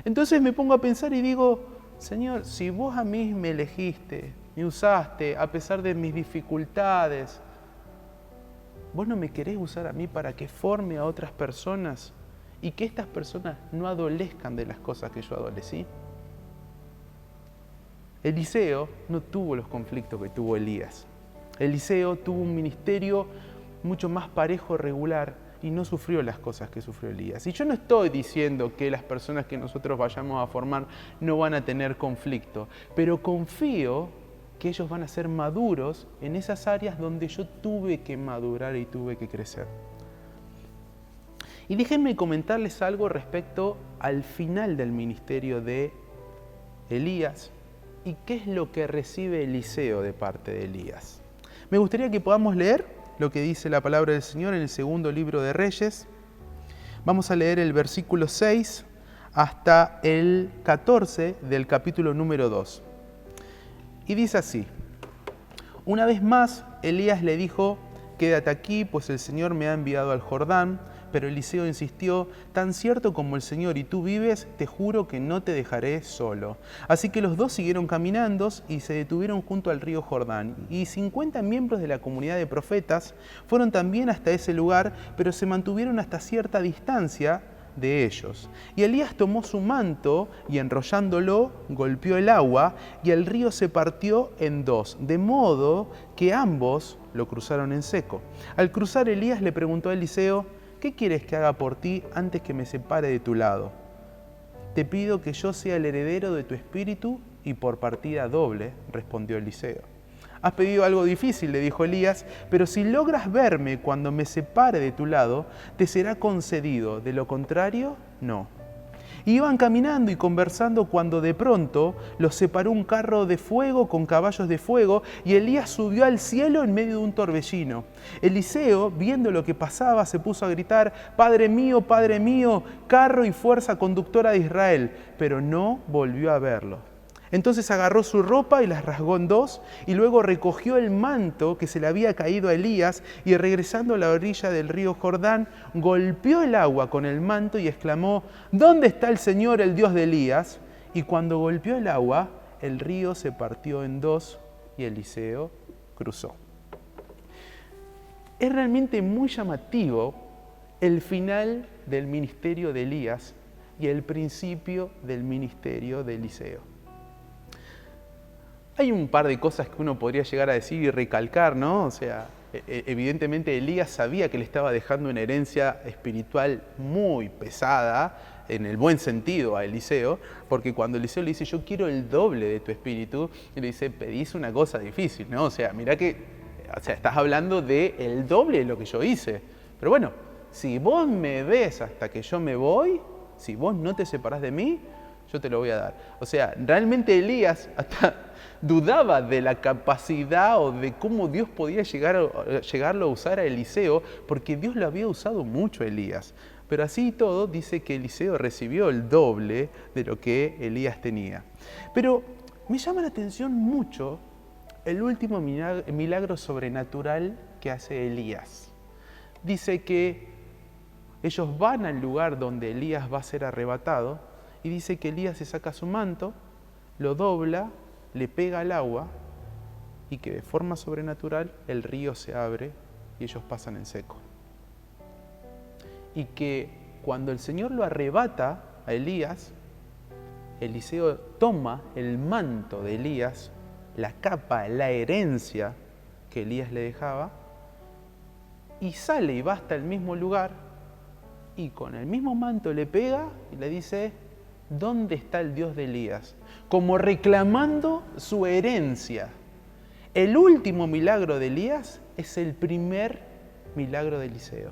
Entonces me pongo a pensar y digo, Señor, si vos a mí me elegiste, me usaste a pesar de mis dificultades, ¿vos no me querés usar a mí para que forme a otras personas y que estas personas no adolezcan de las cosas que yo adolecí? Eliseo no tuvo los conflictos que tuvo Elías. Eliseo tuvo un ministerio mucho más parejo, regular, y no sufrió las cosas que sufrió Elías. Y yo no estoy diciendo que las personas que nosotros vayamos a formar no van a tener conflicto, pero confío que ellos van a ser maduros en esas áreas donde yo tuve que madurar y tuve que crecer. Y déjenme comentarles algo respecto al final del ministerio de Elías y qué es lo que recibe Eliseo de parte de Elías. Me gustaría que podamos leer lo que dice la palabra del Señor en el 2 libro de Reyes. Vamos a leer el versículo 6 hasta el 14 del capítulo número 2. Y dice así: una vez más Elías le dijo, quédate aquí, pues el Señor me ha enviado al Jordán. Pero Eliseo insistió, tan cierto como el Señor y tú vives, te juro que no te dejaré solo. Así que los dos siguieron caminando y se detuvieron junto al río Jordán. Y 50 miembros de la comunidad de profetas fueron también hasta ese lugar, pero se mantuvieron hasta cierta distancia de ellos. Y Elías tomó su manto y enrollándolo golpeó el agua y el río se partió en dos, de modo que ambos lo cruzaron en seco. Al cruzar, Elías le preguntó a Eliseo, ¿qué quieres que haga por ti antes que me separe de tu lado? Te pido que yo sea el heredero de tu espíritu y por partida doble, respondió Eliseo. Has pedido algo difícil, le dijo Elías, pero si logras verme cuando me separe de tu lado, te será concedido, de lo contrario, no. Y iban caminando y conversando cuando de pronto los separó un carro de fuego con caballos de fuego y Elías subió al cielo en medio de un torbellino. Eliseo, viendo lo que pasaba, se puso a gritar, Padre mío, carro y fuerza conductora de Israel, pero no volvió a verlo. Entonces agarró su ropa y las rasgó en dos, y luego recogió el manto que se le había caído a Elías, y regresando a la orilla del río Jordán, golpeó el agua con el manto y exclamó: ¿Dónde está el Señor, el Dios de Elías? Y cuando golpeó el agua, el río se partió en dos y Eliseo cruzó. Es realmente muy llamativo el final del ministerio de Elías y el principio del ministerio de Eliseo. Hay un par de cosas que uno podría llegar a decir y recalcar, ¿no? O sea, evidentemente Elías sabía que le estaba dejando una herencia espiritual muy pesada, en el buen sentido, a Eliseo, porque cuando Eliseo le dice: yo quiero el doble de tu espíritu, y le dice: pedís una cosa difícil, ¿no? O sea, mirá que, estás hablando de el doble de lo que yo hice. Pero bueno, si vos me ves hasta que yo me voy, si vos no te separás de mí, yo te lo voy a dar. O sea, realmente Elías hasta dudaba de la capacidad o de cómo Dios podía llegarlo a usar a Eliseo, porque Dios lo había usado mucho a Elías. Pero así y todo, dice que Eliseo recibió el doble de lo que Elías tenía. Pero me llama la atención mucho el último milagro sobrenatural que hace Elías. Dice que ellos van al lugar donde Elías va a ser arrebatado, y dice que Elías se saca su manto, lo dobla, le pega al agua, y que de forma sobrenatural el río se abre y ellos pasan en seco. Y que cuando el Señor lo arrebata a Elías, Eliseo toma el manto de Elías, la capa, la herencia que Elías le dejaba, y sale y va hasta el mismo lugar, y con el mismo manto le pega y le dice: ¿dónde está el Dios de Elías? Como reclamando su herencia. El último milagro de Elías es el primer milagro de Eliseo.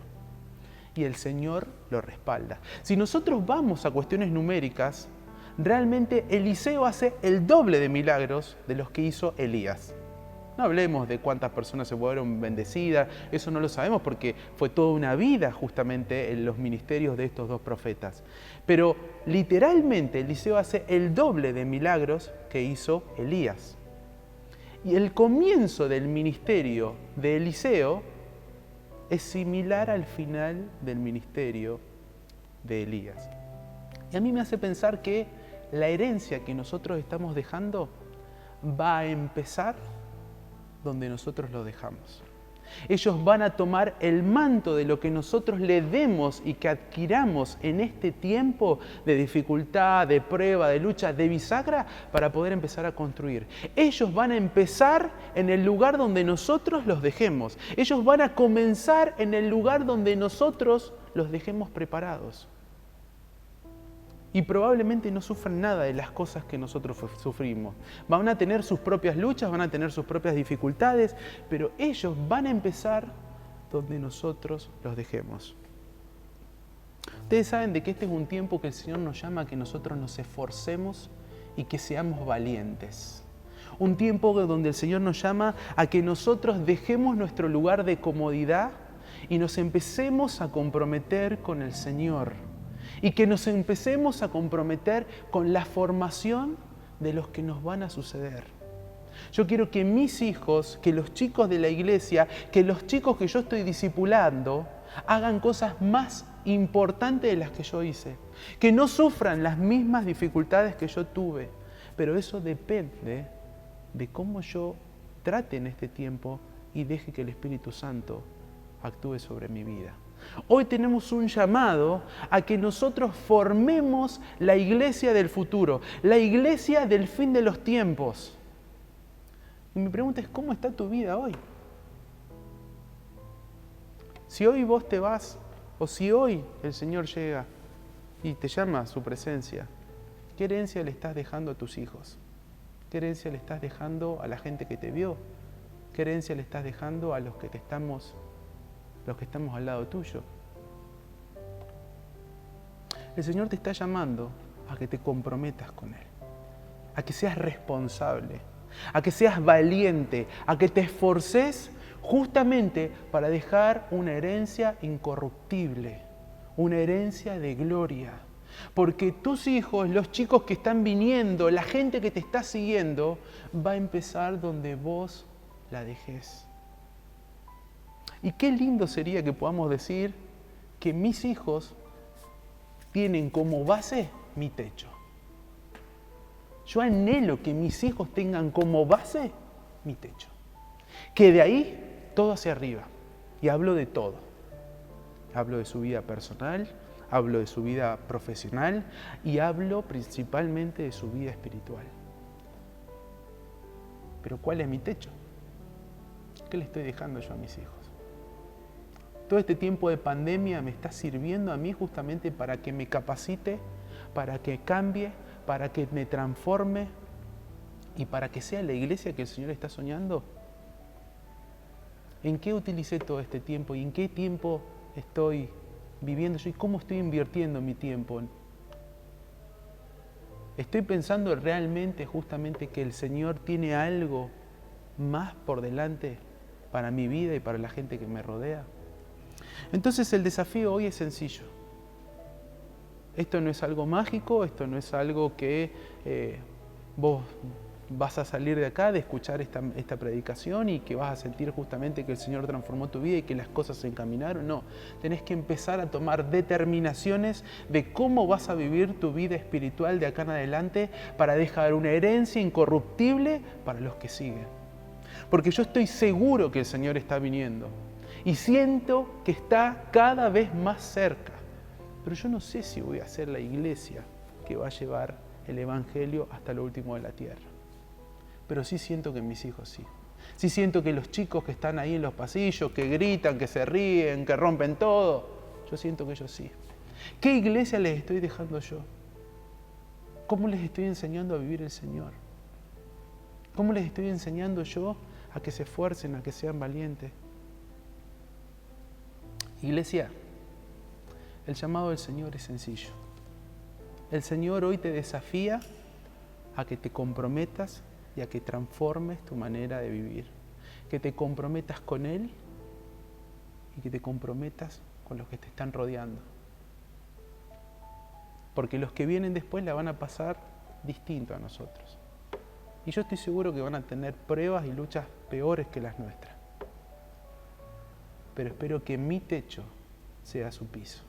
Y el Señor lo respalda. Si nosotros vamos a cuestiones numéricas, realmente Eliseo hace el doble de milagros de los que hizo Elías. No hablemos de cuántas personas se fueron bendecidas, eso no lo sabemos porque fue toda una vida justamente en los ministerios de estos dos profetas. Pero literalmente Eliseo hace el doble de milagros que hizo Elías. Y el comienzo del ministerio de Eliseo es similar al final del ministerio de Elías. Y a mí me hace pensar que la herencia que nosotros estamos dejando va a empezar donde nosotros lo dejamos. Ellos van a tomar el manto de lo que nosotros le demos y que adquiramos en este tiempo de dificultad, de prueba, de lucha, de bisagra, para poder empezar a construir. Ellos van a empezar en el lugar donde nosotros los dejemos. Ellos van a comenzar en el lugar donde nosotros los dejemos preparados. Y probablemente no sufran nada de las cosas que nosotros sufrimos. Van a tener sus propias luchas, van a tener sus propias dificultades, pero ellos van a empezar donde nosotros los dejemos. Ustedes saben de que este es un tiempo que el Señor nos llama a que nosotros nos esforcemos y que seamos valientes. Un tiempo donde el Señor nos llama a que nosotros dejemos nuestro lugar de comodidad y nos empecemos a comprometer con el Señor. Y que nos empecemos a comprometer con la formación de los que nos van a suceder. Yo quiero que mis hijos, que los chicos de la iglesia, que los chicos que yo estoy discipulando, hagan cosas más importantes de las que yo hice. Que no sufran las mismas dificultades que yo tuve. Pero eso depende de cómo yo trate en este tiempo y deje que el Espíritu Santo actúe sobre mi vida. Hoy tenemos un llamado a que nosotros formemos la iglesia del futuro, la iglesia del fin de los tiempos. Y mi pregunta es: ¿cómo está tu vida hoy? Si hoy vos te vas, o si hoy el Señor llega y te llama a su presencia, ¿qué herencia le estás dejando a tus hijos? ¿Qué herencia le estás dejando a la gente que te vio? ¿Qué herencia le estás dejando a los que estamos al lado tuyo? El Señor te está llamando a que te comprometas con Él, a que seas responsable, a que seas valiente, a que te esforces justamente para dejar una herencia incorruptible, una herencia de gloria. Porque tus hijos, los chicos que están viniendo, la gente que te está siguiendo, va a empezar donde vos la dejes. Y qué lindo sería que podamos decir que mis hijos tienen como base mi techo. Yo anhelo que mis hijos tengan como base mi techo. Que de ahí todo hacia arriba. Y hablo de todo. Hablo de su vida personal, hablo de su vida profesional y hablo principalmente de su vida espiritual. Pero ¿cuál es mi techo? ¿Qué le estoy dejando yo a mis hijos? Todo este tiempo de pandemia me está sirviendo a mí justamente para que me capacite, para que cambie, para que me transforme y para que sea la iglesia que el Señor está soñando. ¿En qué utilicé todo este tiempo y en qué tiempo estoy viviendo yo y cómo estoy invirtiendo mi tiempo? ¿Estoy pensando realmente justamente que el Señor tiene algo más por delante para mi vida y para la gente que me rodea? Entonces el desafío hoy es sencillo. Esto no es algo mágico, esto no es algo que vos vas a salir de acá de escuchar esta predicación y que vas a sentir justamente que el Señor transformó tu vida y que las cosas se encaminaron. No, tenés que empezar a tomar determinaciones de cómo vas a vivir tu vida espiritual de acá en adelante para dejar una herencia incorruptible para los que siguen. Porque yo estoy seguro que el Señor está viniendo y siento que está cada vez más cerca. Pero yo no sé si voy a ser la iglesia que va a llevar el Evangelio hasta lo último de la tierra. Pero sí siento que mis hijos sí. Sí siento que los chicos que están ahí en los pasillos, que gritan, que se ríen, que rompen todo, yo siento que ellos sí. ¿Qué iglesia les estoy dejando yo? ¿Cómo les estoy enseñando a vivir el Señor? ¿Cómo les estoy enseñando yo a que se esfuercen, a que sean valientes? Iglesia, el llamado del Señor es sencillo. El Señor hoy te desafía a que te comprometas y a que transformes tu manera de vivir. Que te comprometas con Él y que te comprometas con los que te están rodeando. Porque los que vienen después la van a pasar distinto a nosotros. Y yo estoy seguro que van a tener pruebas y luchas peores que las nuestras. Pero espero que mi techo sea su piso.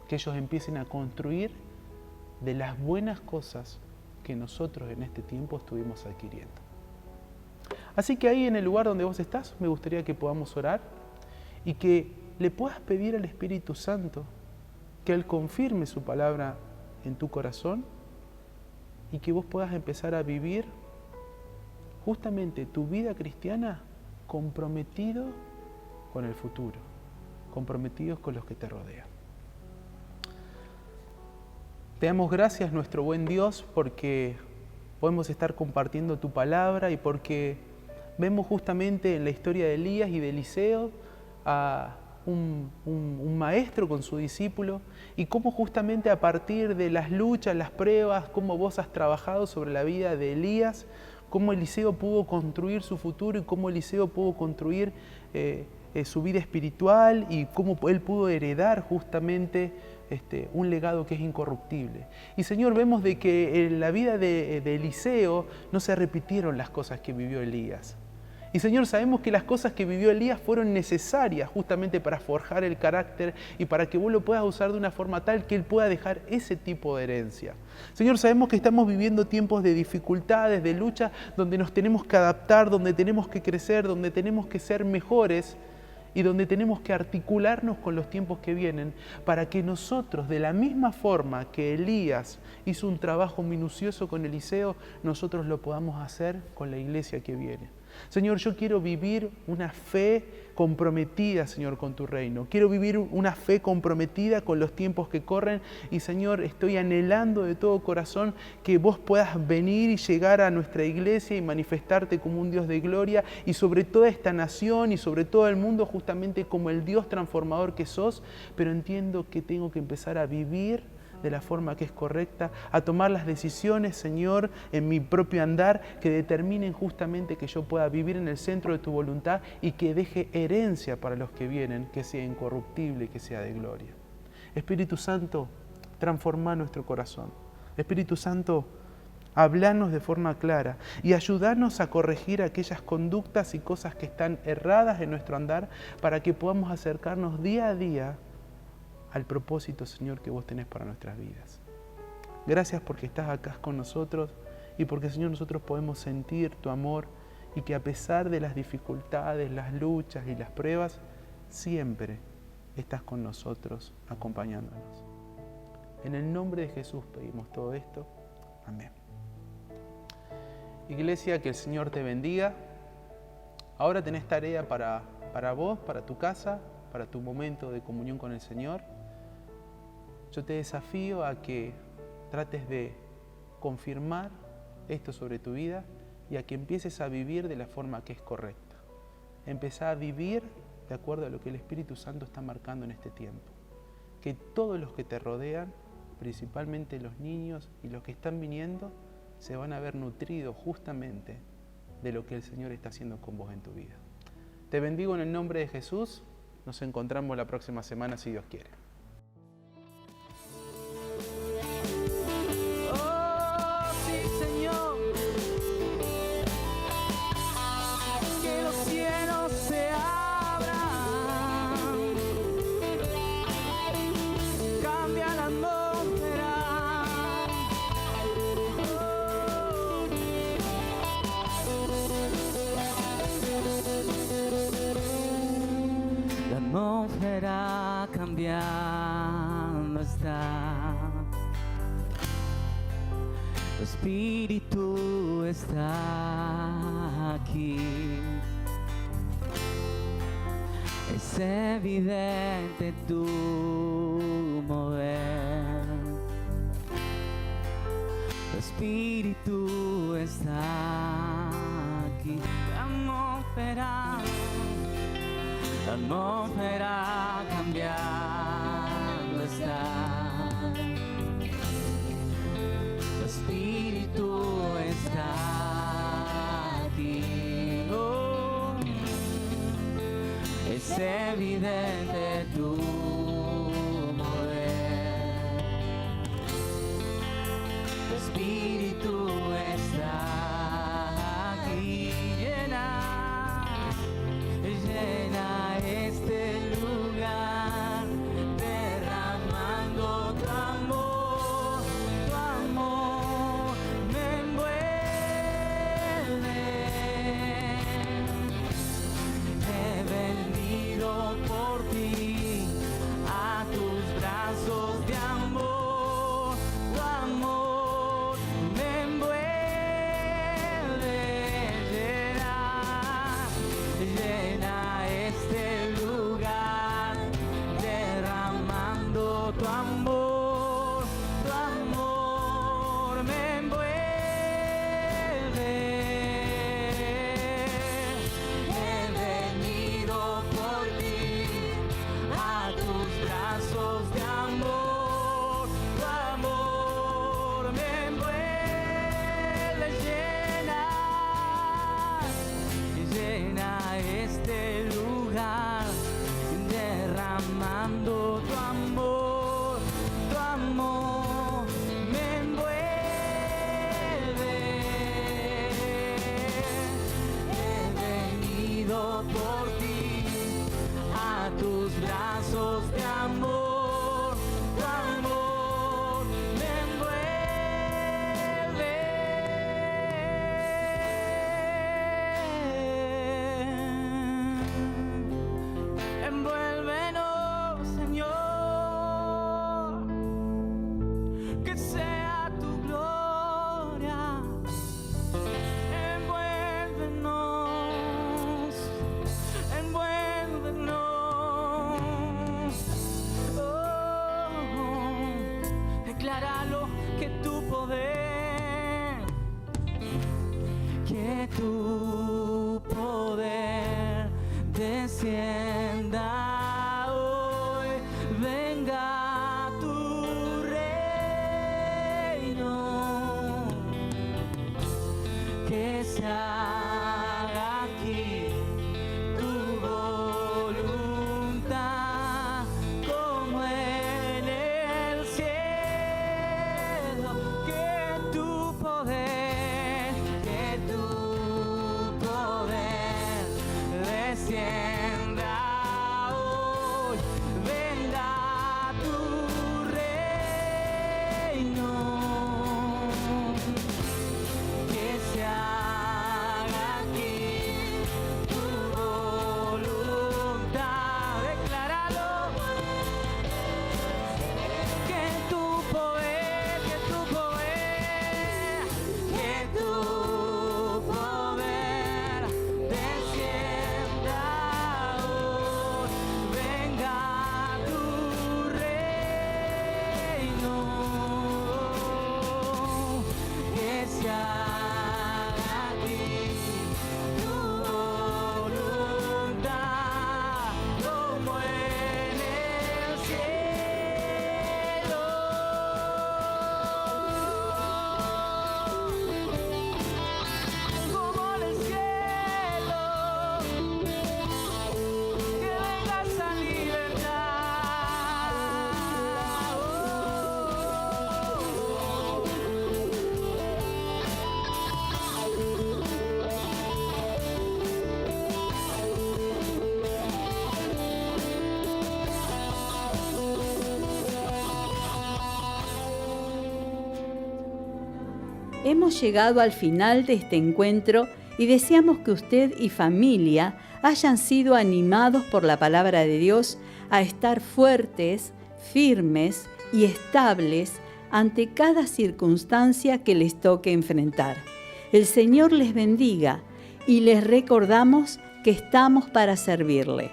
Que ellos empiecen a construir de las buenas cosas que nosotros en este tiempo estuvimos adquiriendo. Así que ahí en el lugar donde vos estás, me gustaría que podamos orar y que le puedas pedir al Espíritu Santo que Él confirme su palabra en tu corazón y que vos puedas empezar a vivir justamente tu vida cristiana comprometido con el futuro, comprometidos con los que te rodean. Te damos gracias, nuestro buen Dios, porque podemos estar compartiendo tu palabra y porque vemos justamente en la historia de Elías y de Eliseo a un maestro con su discípulo y cómo justamente a partir de las luchas, las pruebas, cómo vos has trabajado sobre la vida de Elías, cómo Eliseo pudo construir su futuro y cómo Eliseo pudo construir su vida espiritual y cómo él pudo heredar justamente un legado que es incorruptible. Y Señor, vemos de que en la vida de Eliseo no se repitieron las cosas que vivió Elías. Y Señor, sabemos que las cosas que vivió Elías fueron necesarias justamente para forjar el carácter y para que vos lo puedas usar de una forma tal que él pueda dejar ese tipo de herencia. Señor, sabemos que estamos viviendo tiempos de dificultades, de lucha, donde nos tenemos que adaptar, donde tenemos que crecer, donde tenemos que ser mejores y donde tenemos que articularnos con los tiempos que vienen para que nosotros, de la misma forma que Elías hizo un trabajo minucioso con Eliseo, nosotros lo podamos hacer con la iglesia que viene. Señor, yo quiero vivir una fe comprometida, Señor, con tu reino. Quiero vivir una fe comprometida con los tiempos que corren y, Señor, estoy anhelando de todo corazón que vos puedas venir y llegar a nuestra iglesia y manifestarte como un Dios de gloria y sobre toda esta nación y sobre todo el mundo justamente como el Dios transformador que sos, pero entiendo que tengo que empezar a vivir de la forma que es correcta, a tomar las decisiones, Señor, en mi propio andar, que determinen justamente que yo pueda vivir en el centro de tu voluntad y que deje herencia para los que vienen, que sea incorruptible y que sea de gloria. Espíritu Santo, transformá nuestro corazón. Espíritu Santo, hablanos de forma clara y ayudarnos a corregir aquellas conductas y cosas que están erradas en nuestro andar para que podamos acercarnos día a día al propósito, Señor, que vos tenés para nuestras vidas. Gracias porque estás acá con nosotros y porque, Señor, nosotros podemos sentir tu amor y que a pesar de las dificultades, las luchas y las pruebas, siempre estás con nosotros acompañándonos. En el nombre de Jesús pedimos todo esto. Amén. Iglesia, que el Señor te bendiga. Ahora tenés tarea para vos, para tu casa, para tu momento de comunión con el Señor. Yo te desafío a que trates de confirmar esto sobre tu vida y a que empieces a vivir de la forma que es correcta. Empezá a vivir de acuerdo a lo que el Espíritu Santo está marcando en este tiempo. Que todos los que te rodean, principalmente los niños y los que están viniendo, se van a ver nutridos justamente de lo que el Señor está haciendo con vos en tu vida. Te bendigo en el nombre de Jesús. Nos encontramos la próxima semana si Dios quiere. Oh, sí, Señor. Que los cielos se abran. Cambia la atmósfera. La atmósfera cambiando está. Tu Espíritu está aquí. Es evidente tu mover. Tu Espíritu está aquí. La atmósfera cambiando está. Tu Espíritu está aquí. Oh, es evidente tu mover. Tu Espíritu está aquí. Llena este lugar, derramando tu amor me envuelve. He venido por ti a tus brazos de amor, tu amor me envuelve. Llena este lugar, derramando tu amor me envuelve. He venido por ti a tus brazos de amor, tu amor me envuelve. Llena este lugar, derramando tu amor me envuelve. He venido por ti a tus brazos de amor, tu amor me envuelve. Envuélvenos, Señor, que sea tu gloria. Envuélvenos, envuélvenos. Oh, decláralo, que tu poder, que tu poder descienda hoy, venga tu reino, que se haga aquí tu voluntad como en el cielo. Hemos llegado al final de este encuentro y deseamos que usted y familia hayan sido animados por la palabra de Dios a estar fuertes, firmes y estables ante cada circunstancia que les toque enfrentar. El Señor les bendiga y les recordamos que estamos para servirle.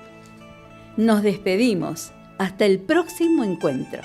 Nos despedimos. Hasta el próximo encuentro.